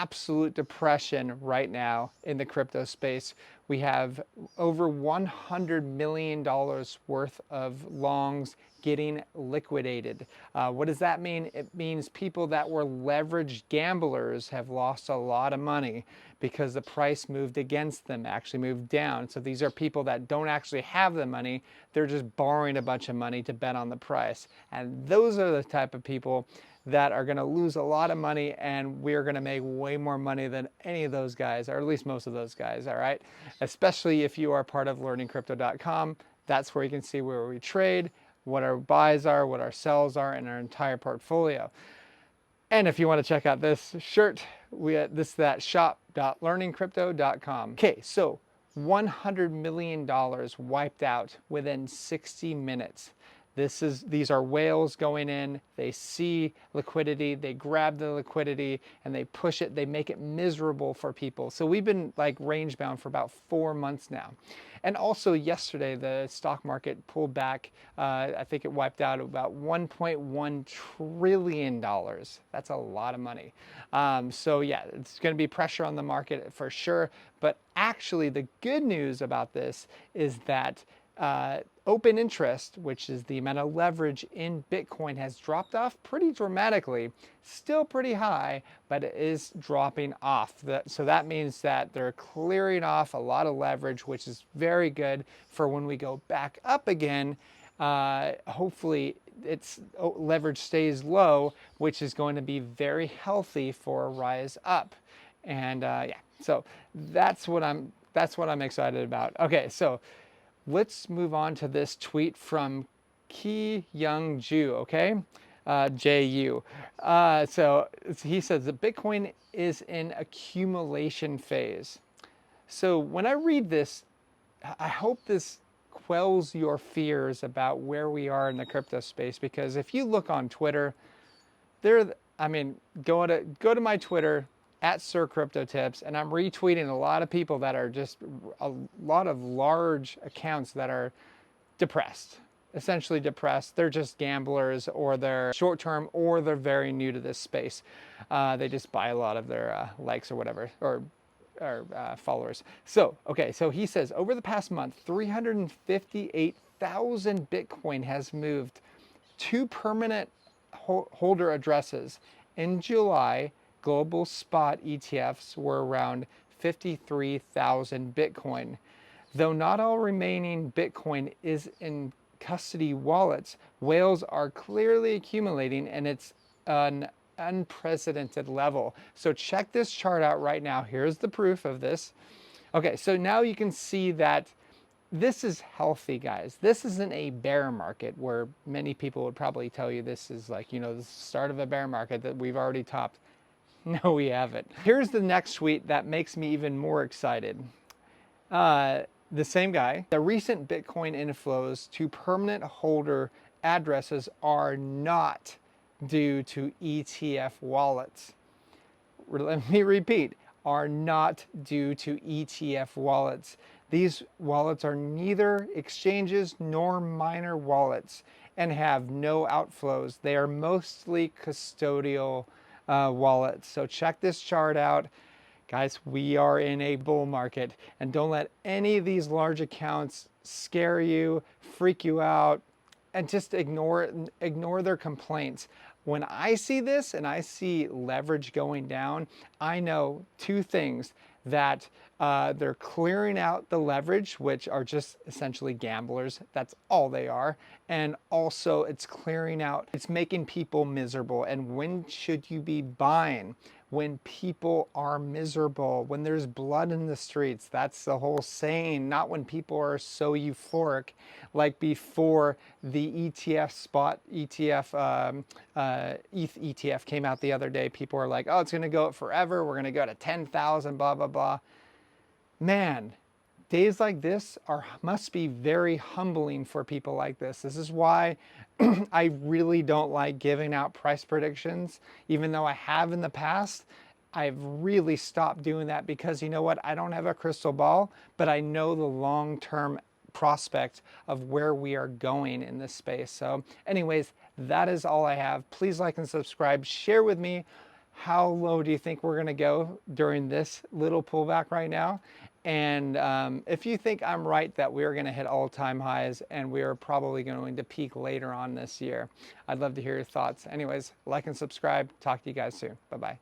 absolute depression right now in the crypto space. We have over $100 million worth of longs getting liquidated. What does that mean? It means people that were leveraged gamblers have lost a lot of money because the price moved against them, actually moved down. So these are people that don't actually have the money. They're just borrowing a bunch of money to bet on the price. And those are the type of people that are going to lose a lot of money, and we're going to make way more money than any of those guys, or at least most of those guys, all right? Especially if you are part of learningcrypto.com. That's where you can see where we trade, what our buys are, what our sells are, and our entire portfolio. And if you want to check out this shirt, this is at shop.learningcrypto.com. Okay, so $100 million wiped out within 60 minutes. These are whales going in, they see liquidity, they grab the liquidity and they push it, they make it miserable for people. So we've been like range bound for about 4 months now. And also yesterday, the stock market pulled back. I think it wiped out about $1.1 trillion. That's a lot of money. So yeah, it's going to be pressure on the market for sure. But actually, the good news about this is that open interest, which is the amount of leverage in Bitcoin, has dropped off pretty dramatically. Still pretty high, but it is dropping off. So that means that they're clearing off a lot of leverage, which is very good for when we go back up again. Hopefully leverage stays low, which is going to be very healthy for a rise up. And yeah, so that's what I'm excited about. Okay, so let's move on to this tweet from Ki Young Ju, okay? JU. So he says that Bitcoin is in accumulation phase. So when I read this, I hope this quells your fears about where we are in the crypto space, because if you look on Twitter, go to my Twitter, at Sir Crypto Tips, and I'm retweeting a lot of people that are just a lot of large accounts that are depressed, essentially depressed. They're just gamblers, or they're short term, or they're very new to this space. They just buy a lot of their likes or whatever, or followers. So, okay, so he says over the past month, 358,000 Bitcoin has moved to permanent holder addresses. In July, global spot ETFs were around 53,000 Bitcoin. Though not all remaining Bitcoin is in custody wallets, whales are clearly accumulating, and it's an unprecedented level. So check this chart out right now. Here's the proof of this. Okay, so now you can see that this is healthy, guys. This isn't a bear market where many people would probably tell you this is like, the start of a bear market that we've already topped. No, we haven't. Here's the next tweet that makes me even more excited. The same guy. The recent Bitcoin inflows to permanent holder addresses are not due to ETF wallets. Let me repeat, are not due to ETF wallets. These wallets are neither exchanges nor miner wallets and have no outflows. They are mostly custodial wallets. So check this chart out. Guys, we are in a bull market, and don't let any of these large accounts scare you, freak you out, and just ignore their complaints. When I see this and I see leverage going down, I know two things: that they're clearing out the leverage, which are just essentially gamblers. That's all they are. And also it's making people miserable. And when should you be buying? When people are miserable, when there's blood in the streets. That's the whole saying, not when people are so euphoric like before the ETH ETF came out the other day. People are like, oh, it's going to go up forever. We're going to go to 10,000, blah, blah, blah. Man, days like this must be very humbling for people like this. This is why I really don't like giving out price predictions, even though I have in the past. I've really stopped doing that because you know what? I don't have a crystal ball, but I know the long-term prospect of where we are going in this space. So anyways, that is all I have. Please like and subscribe. Share with me how low do you think we're going to go during this little pullback right now? And if you think I'm right that we're going to hit all-time highs and we are probably going to peak later on this year, I'd love to hear your thoughts. Anyways, like and subscribe. Talk to you guys soon. Bye-bye.